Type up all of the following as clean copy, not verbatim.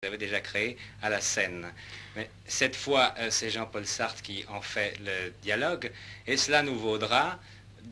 vous avez déjà créé à la scène. Mais cette fois, c'est Jean-Paul Sartre qui en fait le dialogue, et cela nous vaudra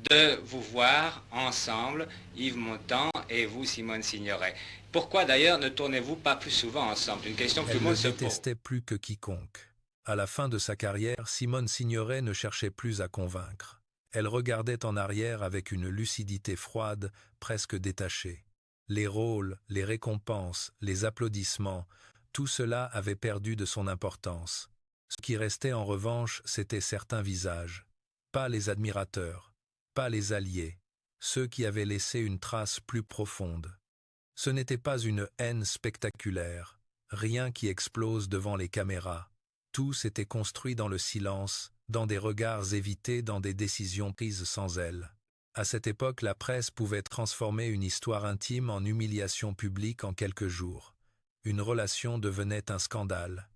de vous voir ensemble, Yves Montand et vous, Simone Signoret. Pourquoi d'ailleurs ne tournez-vous pas plus souvent ensemble? Une question que tout Elle le monde le se pose. détestait plus que quiconque. À la fin de sa carrière, Simone Signoret ne cherchait plus à convaincre. Elle regardait en arrière avec une lucidité froide, presque détachée. Les rôles, les récompenses, les applaudissements, tout cela avait perdu de son importance. Ce qui restait en revanche, c'étaient certains visages. Pas les admirateurs, pas les alliés, ceux qui avaient laissé une trace plus profonde. Ce n'était pas une haine spectaculaire, rien qui explose devant les caméras. Tout s'était construit dans le silence, dans des regards évités, dans des décisions prises sans elle. À cette époque, la presse pouvait transformer une histoire intime en humiliation publique en quelques jours. Une relation devenait un scandale.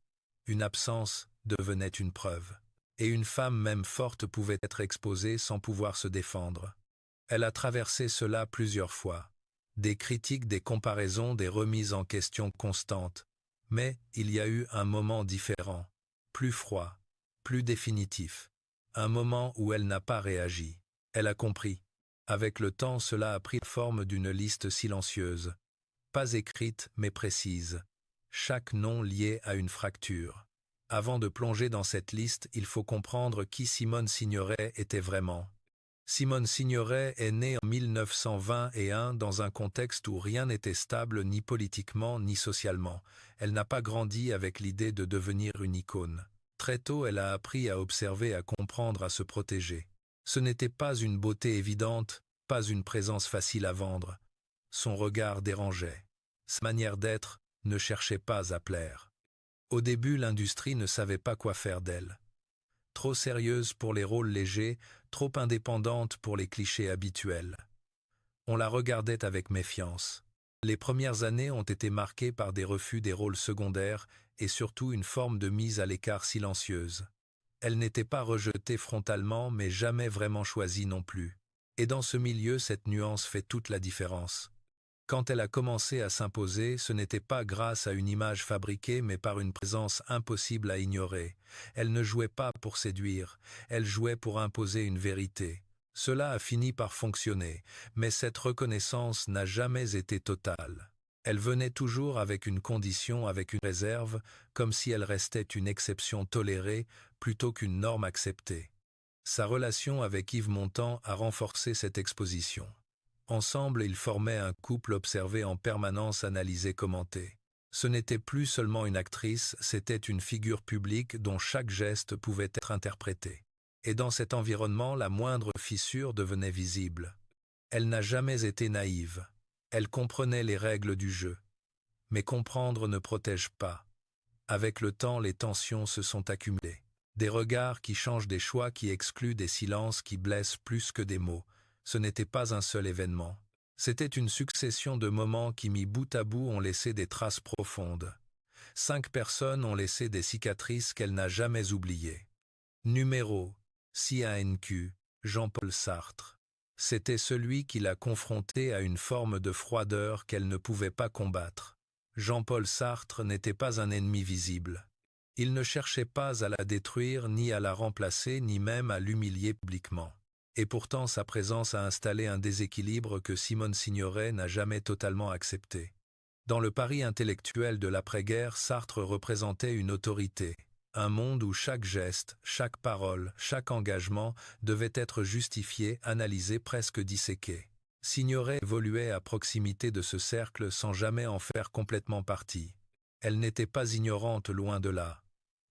Une absence devenait une preuve. Et une femme même forte pouvait être exposée sans pouvoir se défendre. Elle a traversé cela plusieurs fois. Des critiques, des comparaisons, des remises en question constantes. Mais il y a eu un moment différent, plus froid, plus définitif. Un moment où elle n'a pas réagi. Elle a compris. Avec le temps, cela a pris forme d'une liste silencieuse. Pas écrite, mais précise. Chaque nom lié à une fracture. Avant de plonger dans cette liste, il faut comprendre qui Simone Signoret était vraiment. Simone Signoret est née en 1921 dans un contexte où rien n'était stable ni politiquement ni socialement. Elle n'a pas grandi avec l'idée de devenir une icône. Très tôt, elle a appris à observer, à comprendre, à se protéger. Ce n'était pas une beauté évidente, pas une présence facile à vendre. Son regard dérangeait. Sa manière d'être ne cherchait pas à plaire. Au début, l'industrie ne savait pas quoi faire d'elle. Trop sérieuse pour les rôles légers, trop indépendante pour les clichés habituels. On la regardait avec méfiance. Les premières années ont été marquées par des refus des rôles secondaires et surtout une forme de mise à l'écart silencieuse. Elle n'était pas rejetée frontalement mais jamais vraiment choisie non plus. Et dans ce milieu, cette nuance fait toute la différence. Quand elle a commencé à s'imposer, ce n'était pas grâce à une image fabriquée mais par une présence impossible à ignorer. Elle ne jouait pas pour séduire, elle jouait pour imposer une vérité. Cela a fini par fonctionner, mais cette reconnaissance n'a jamais été totale. Elle venait toujours avec une condition, avec une réserve, comme si elle restait une exception tolérée plutôt qu'une norme acceptée. Sa relation avec Yves Montand a renforcé cette exposition. Ensemble, ils formaient un couple observé en permanence, analysé, commenté. Ce n'était plus seulement une actrice, c'était une figure publique dont chaque geste pouvait être interprété. Et dans cet environnement, la moindre fissure devenait visible. Elle n'a jamais été naïve. Elle comprenait les règles du jeu. Mais comprendre ne protège pas. Avec le temps, les tensions se sont accumulées. Des regards qui changent, des choix qui excluent, des silences qui blessent plus que des mots. Ce n'était pas un seul événement. C'était une succession de moments qui, mis bout à bout, ont laissé des traces profondes. 5 personnes ont laissé des cicatrices qu'elle n'a jamais oubliées. Numéro CANQ, Jean-Paul Sartre. C'était celui qui l'a confrontée à une forme de froideur qu'elle ne pouvait pas combattre. Jean-Paul Sartre n'était pas un ennemi visible. Il ne cherchait pas à la détruire, ni à la remplacer, ni même à l'humilier publiquement. Et pourtant sa présence a installé un déséquilibre que Simone Signoret n'a jamais totalement accepté. Dans le Paris intellectuel de l'après-guerre, Sartre représentait une autorité. Un monde où chaque geste, chaque parole, chaque engagement devait être justifié, analysé, presque disséqué. Signoret évoluait à proximité de ce cercle sans jamais en faire complètement partie. Elle n'était pas ignorante, loin de là.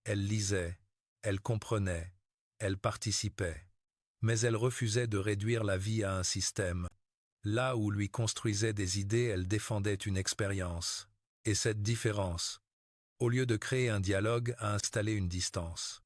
Elle lisait, elle comprenait, elle participait. Mais elle refusait de réduire la vie à un système. Là où lui construisait des idées, elle défendait une expérience. Et cette différence, au lieu de créer un dialogue, a installé une distance.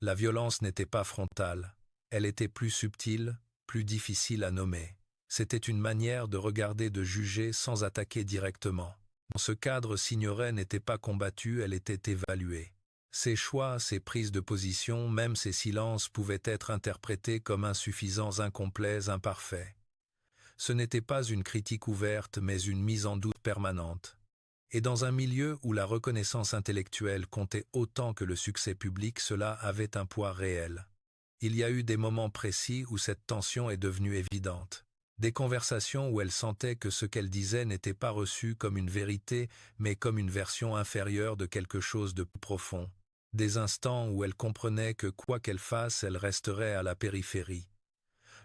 La violence n'était pas frontale. Elle était plus subtile, plus difficile à nommer. C'était une manière de regarder, de juger sans attaquer directement. Dans ce cadre, Signoret n'était pas combattue, elle était évaluée. Ses choix, ses prises de position, même ses silences pouvaient être interprétés comme insuffisants, incomplets, imparfaits. Ce n'était pas une critique ouverte, mais une mise en doute permanente. Et dans un milieu où la reconnaissance intellectuelle comptait autant que le succès public, cela avait un poids réel. Il y a eu des moments précis où cette tension est devenue évidente. Des conversations où elle sentait que ce qu'elle disait n'était pas reçu comme une vérité, mais comme une version inférieure de quelque chose de plus profond. Des instants où elle comprenait que quoi qu'elle fasse, elle resterait à la périphérie.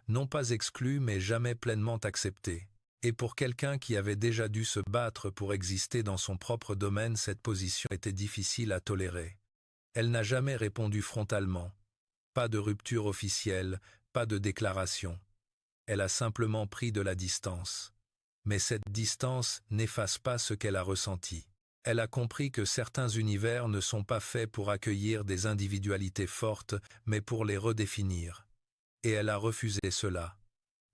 Non pas exclue, mais jamais pleinement acceptée. Et pour quelqu'un qui avait déjà dû se battre pour exister dans son propre domaine, cette position était difficile à tolérer. Elle n'a jamais répondu frontalement. Pas de rupture officielle, pas de déclaration. Elle a simplement pris de la distance. Mais cette distance n'efface pas ce qu'elle a ressenti. Elle a compris que certains univers ne sont pas faits pour accueillir des individualités fortes, mais pour les redéfinir. Et elle a refusé cela.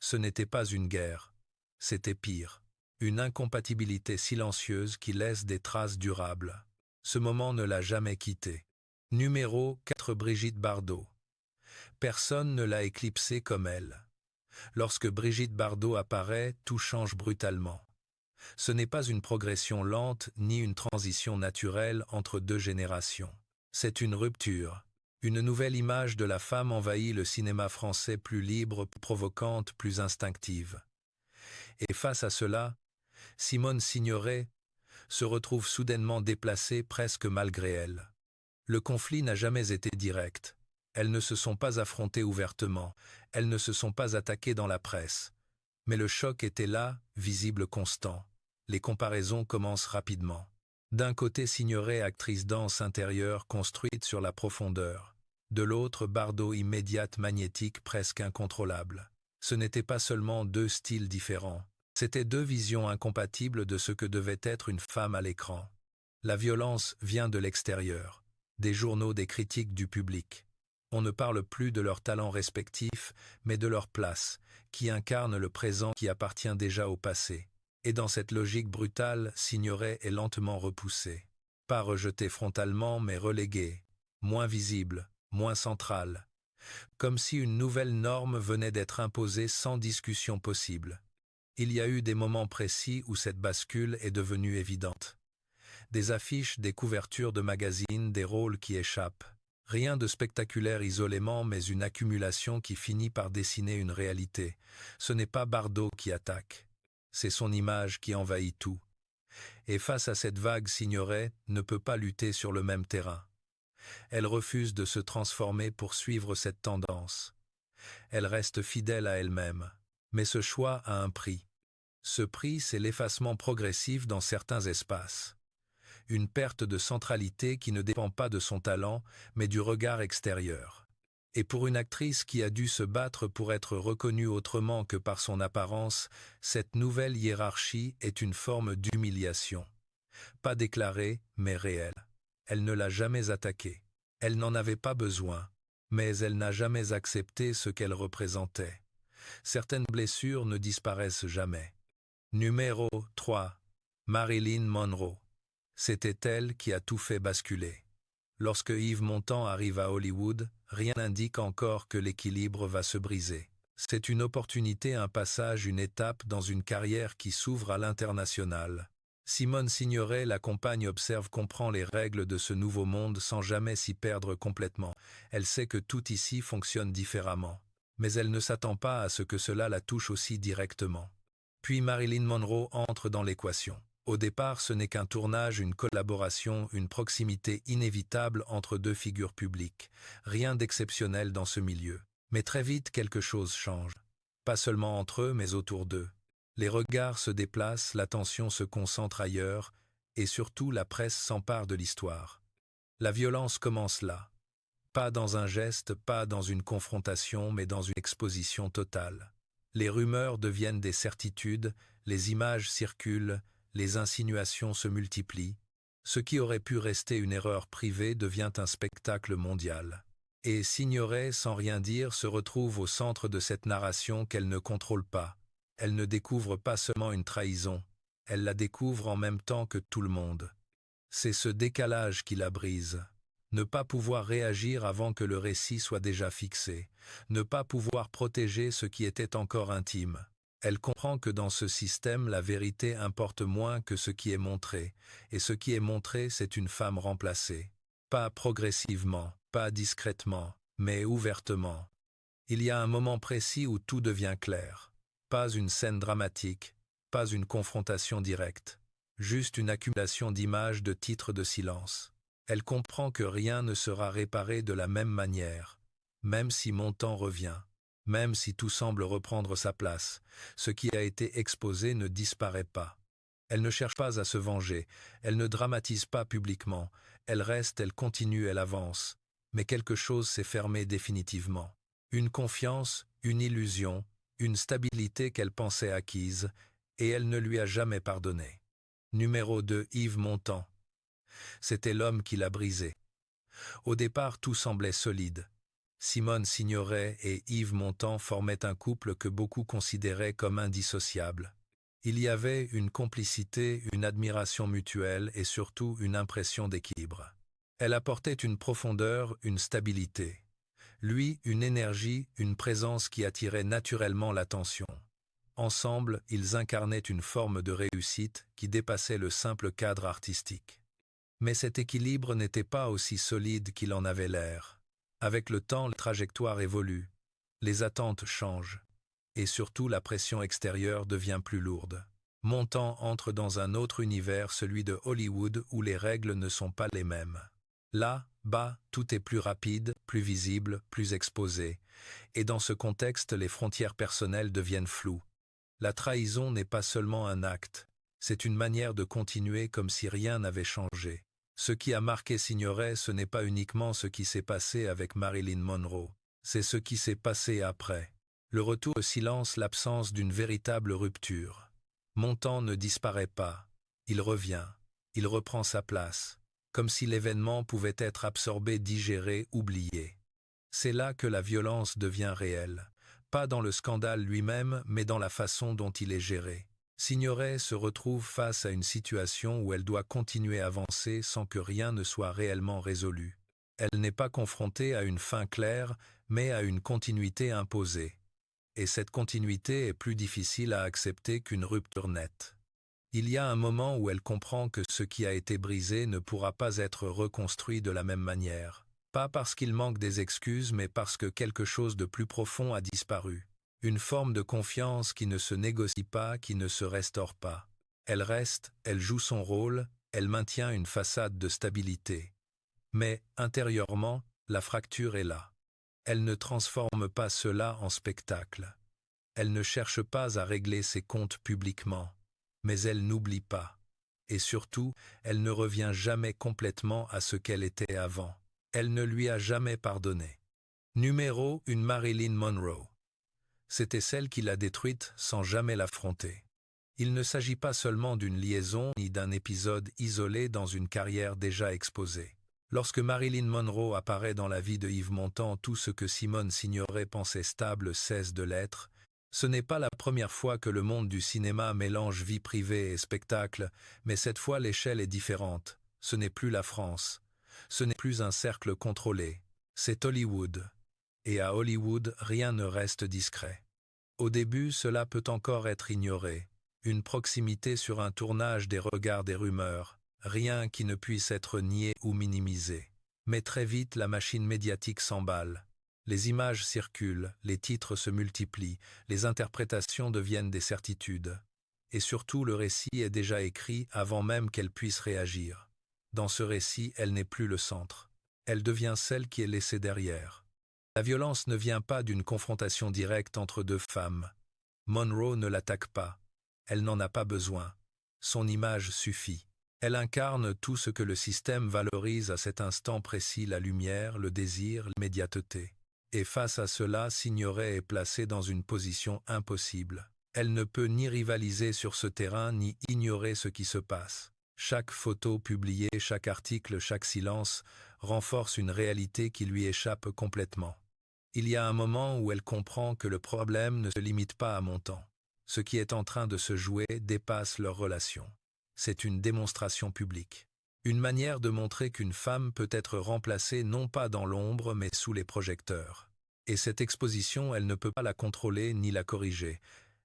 Ce n'était pas une guerre. C'était pire. Une incompatibilité silencieuse qui laisse des traces durables. Ce moment ne l'a jamais quittée. Numéro 4. Brigitte Bardot. Personne ne l'a éclipsée comme elle. Lorsque Brigitte Bardot apparaît, tout change brutalement. Ce n'est pas une progression lente ni une transition naturelle entre deux générations. C'est une rupture. Une nouvelle image de la femme envahit le cinéma français, plus libre, plus provocante, plus instinctive. Et face à cela, Simone Signoret se retrouve soudainement déplacée presque malgré elle. Le conflit n'a jamais été direct. Elles ne se sont pas affrontées ouvertement, elles ne se sont pas attaquées dans la presse. Mais le choc était là, visible, constant. Les comparaisons commencent rapidement. D'un côté, Signoret, actrice danse intérieure construite sur la profondeur. De l'autre, Bardot, immédiate, magnétique, presque incontrôlable. Ce n'étaient pas seulement deux styles différents. C'étaient deux visions incompatibles de ce que devait être une femme à l'écran. La violence vient de l'extérieur, des journaux, des critiques, du public. On ne parle plus de leurs talents respectifs, mais de leur place, qui incarne le présent qui appartient déjà au passé. Et dans cette logique brutale, Signoret est lentement repoussé. Pas rejeté frontalement, mais relégué, moins visible, moins central. Comme si une nouvelle norme venait d'être imposée sans discussion possible. Il y a eu des moments précis où cette bascule est devenue évidente. Des affiches, des couvertures de magazines, des rôles qui échappent. Rien de spectaculaire isolément, mais une accumulation qui finit par dessiner une réalité. Ce n'est pas Bardot qui attaque. C'est son image qui envahit tout. Et face à cette vague, Signoret ne peut pas lutter sur le même terrain. Elle refuse de se transformer pour suivre cette tendance. Elle reste fidèle à elle-même. Mais ce choix a un prix. Ce prix, c'est l'effacement progressif dans certains espaces. Une perte de centralité qui ne dépend pas de son talent, mais du regard extérieur. Et pour une actrice qui a dû se battre pour être reconnue autrement que par son apparence, cette nouvelle hiérarchie est une forme d'humiliation. Pas déclarée, mais réelle. Elle ne l'a jamais attaquée. Elle n'en avait pas besoin, mais elle n'a jamais accepté ce qu'elle représentait. Certaines blessures ne disparaissent jamais. Numéro 3. Marilyn Monroe. C'était elle qui a tout fait basculer. Lorsque Yves Montand arrive à Hollywood, rien n'indique encore que l'équilibre va se briser. C'est une opportunité, un passage, une étape dans une carrière qui s'ouvre à l'international. Simone Signoret l'accompagne, observe, comprend les règles de ce nouveau monde sans jamais s'y perdre complètement. Elle sait que tout ici fonctionne différemment. Mais elle ne s'attend pas à ce que cela la touche aussi directement. Puis Marilyn Monroe entre dans l'équation. Au départ, ce n'est qu'un tournage, une collaboration, une proximité inévitable entre deux figures publiques. Rien d'exceptionnel dans ce milieu. Mais très vite, quelque chose change. Pas seulement entre eux, mais autour d'eux. Les regards se déplacent, l'attention se concentre ailleurs, et surtout la presse s'empare de l'histoire. La violence commence là. Pas dans un geste, pas dans une confrontation, mais dans une exposition totale. Les rumeurs deviennent des certitudes, les images circulent, les insinuations se multiplient. Ce qui aurait pu rester une erreur privée devient un spectacle mondial. Et Signoret, sans rien dire, se retrouve au centre de cette narration qu'elle ne contrôle pas. Elle ne découvre pas seulement une trahison, elle la découvre en même temps que tout le monde. C'est ce décalage qui la brise. Ne pas pouvoir réagir avant que le récit soit déjà fixé. Ne pas pouvoir protéger ce qui était encore intime. Elle comprend que dans ce système, la vérité importe moins que ce qui est montré, et ce qui est montré, c'est une femme remplacée. Pas progressivement, pas discrètement, mais ouvertement. Il y a un moment précis où tout devient clair. Pas une scène dramatique, pas une confrontation directe, juste une accumulation d'images, de titres de silence. Elle comprend que rien ne sera réparé de la même manière, même si Montand revient, même si tout semble reprendre sa place, ce qui a été exposé ne disparaît pas. Elle ne cherche pas à se venger, elle ne dramatise pas publiquement, elle reste, elle continue, elle avance, mais quelque chose s'est fermé définitivement. Une confiance, une illusion, une stabilité qu'elle pensait acquise, et elle ne lui a jamais pardonné. Numéro 2, Yves Montand. C'était l'homme qui l'a brisé. Au départ, tout semblait solide. Simone Signoret et Yves Montand formaient un couple que beaucoup considéraient comme indissociable. Il y avait une complicité, une admiration mutuelle et surtout une impression d'équilibre. Elle apportait une profondeur, une stabilité. Lui, une énergie, une présence qui attirait naturellement l'attention. Ensemble, ils incarnaient une forme de réussite qui dépassait le simple cadre artistique. Mais cet équilibre n'était pas aussi solide qu'il en avait l'air. Avec le temps, la trajectoire évolue, les attentes changent, et surtout la pression extérieure devient plus lourde. Montand entre dans un autre univers, celui de Hollywood, où les règles ne sont pas les mêmes. Là, bas, tout est plus rapide, plus visible, plus exposé, et dans ce contexte, les frontières personnelles deviennent floues. La trahison n'est pas seulement un acte, c'est une manière de continuer comme si rien n'avait changé. Ce qui a marqué Signoret, ce n'est pas uniquement ce qui s'est passé avec Marilyn Monroe, c'est ce qui s'est passé après. Le retour au silence, l'absence d'une véritable rupture. Montand ne disparaît pas, il revient, il reprend sa place, comme si l'événement pouvait être absorbé, digéré, oublié. C'est là que la violence devient réelle, pas dans le scandale lui-même, mais dans la façon dont il est géré. Signoret se retrouve face à une situation où elle doit continuer à avancer sans que rien ne soit réellement résolu. Elle n'est pas confrontée à une fin claire, mais à une continuité imposée. Et cette continuité est plus difficile à accepter qu'une rupture nette. Il y a un moment où elle comprend que ce qui a été brisé ne pourra pas être reconstruit de la même manière. Pas parce qu'il manque des excuses, mais parce que quelque chose de plus profond a disparu. Une forme de confiance qui ne se négocie pas, qui ne se restaure pas. Elle reste, elle joue son rôle, elle maintient une façade de stabilité. Mais, intérieurement, la fracture est là. Elle ne transforme pas cela en spectacle. Elle ne cherche pas à régler ses comptes publiquement. Mais elle n'oublie pas. Et surtout, elle ne revient jamais complètement à ce qu'elle était avant. Elle ne lui a jamais pardonné. Numéro 1, Marilyn Monroe. C'était celle qui l'a détruite sans jamais l'affronter. Il ne s'agit pas seulement d'une liaison ni d'un épisode isolé dans une carrière déjà exposée. Lorsque Marilyn Monroe apparaît dans la vie de Yves Montand, tout ce que Simone Signoret pensait stable cesse de l'être. Ce n'est pas la première fois que le monde du cinéma mélange vie privée et spectacle, mais cette fois l'échelle est différente. Ce n'est plus la France. Ce n'est plus un cercle contrôlé. C'est Hollywood. Et à Hollywood, rien ne reste discret. Au début, cela peut encore être ignoré. Une proximité sur un tournage, des regards, des rumeurs. Rien qui ne puisse être nié ou minimisé. Mais très vite, la machine médiatique s'emballe. Les images circulent, les titres se multiplient, les interprétations deviennent des certitudes. Et surtout, le récit est déjà écrit avant même qu'elle puisse réagir. Dans ce récit, elle n'est plus le centre. Elle devient celle qui est laissée derrière. La violence ne vient pas d'une confrontation directe entre deux femmes. Monroe ne l'attaque pas. Elle n'en a pas besoin. Son image suffit. Elle incarne tout ce que le système valorise à cet instant précis, la lumière, le désir, l'immédiateté. Et face à cela, Signoret est placée dans une position impossible. Elle ne peut ni rivaliser sur ce terrain, ni ignorer ce qui se passe. Chaque photo publiée, chaque article, chaque silence renforce une réalité qui lui échappe complètement. Il y a un moment où elle comprend que le problème ne se limite pas à Montand. Ce qui est en train de se jouer dépasse leur relation. C'est une démonstration publique. Une manière de montrer qu'une femme peut être remplacée non pas dans l'ombre mais sous les projecteurs. Et cette exposition, elle ne peut pas la contrôler ni la corriger.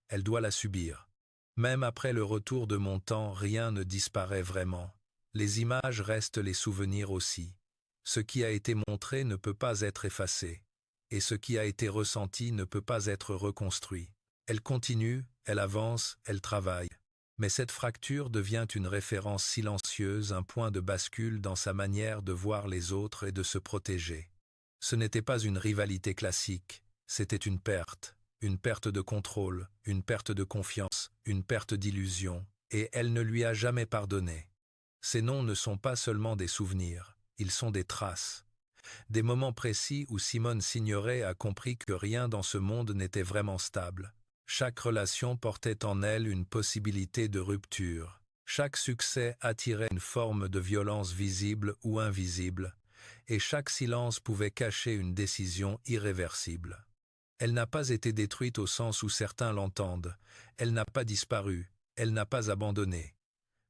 elle doit la subir. Même après le retour de mon temps, rien ne disparaît vraiment. Les images restent les souvenirs aussi. Ce qui a été montré ne peut pas être effacé. Et ce qui a été ressenti ne peut pas être reconstruit. Elle continue, elle avance, elle travaille. Mais cette fracture devient une référence silencieuse, un point de bascule dans sa manière de voir les autres et de se protéger. Ce n'était pas une rivalité classique, c'était une perte de contrôle, une perte de confiance, une perte d'illusion, et elle ne lui a jamais pardonné. Ces noms ne sont pas seulement des souvenirs, ils sont des traces. Des moments précis où Simone Signoret a compris que rien dans ce monde n'était vraiment stable. Chaque relation portait en elle une possibilité de rupture. Chaque succès attirait une forme de violence visible ou invisible, et chaque silence pouvait cacher une décision irréversible. Elle n'a pas été détruite au sens où certains l'entendent. Elle n'a pas disparu, elle n'a pas abandonné.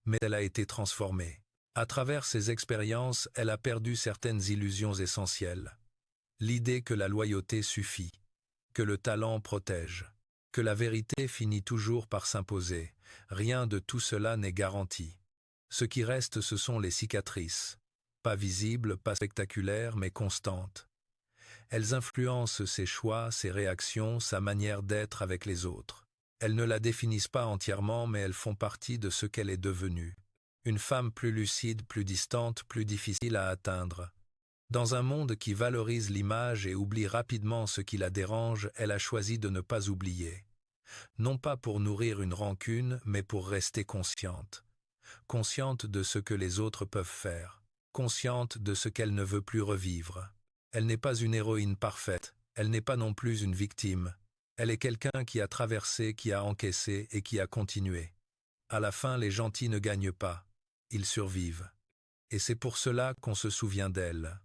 Mais elle a été transformée. À travers ses expériences, elle a perdu certaines illusions essentielles. L'idée que la loyauté suffit, que le talent protège, que la vérité finit toujours par s'imposer. Rien de tout cela n'est garanti. Ce qui reste, ce sont les cicatrices. Pas visibles, pas spectaculaires, mais constantes. Elles influencent ses choix, ses réactions, sa manière d'être avec les autres. Elles ne la définissent pas entièrement, mais elles font partie de ce qu'elle est devenue. Une femme plus lucide, plus distante, plus difficile à atteindre. Dans un monde qui valorise l'image et oublie rapidement ce qui la dérange, elle a choisi de ne pas oublier. Non pas pour nourrir une rancune, mais pour rester consciente. Consciente de ce que les autres peuvent faire. Consciente de ce qu'elle ne veut plus revivre. Elle n'est pas une héroïne parfaite, elle n'est pas non plus une victime. Elle est quelqu'un qui a traversé, qui a encaissé et qui a continué. À la fin, les gentils ne gagnent pas, ils survivent. Et c'est pour cela qu'on se souvient d'elle.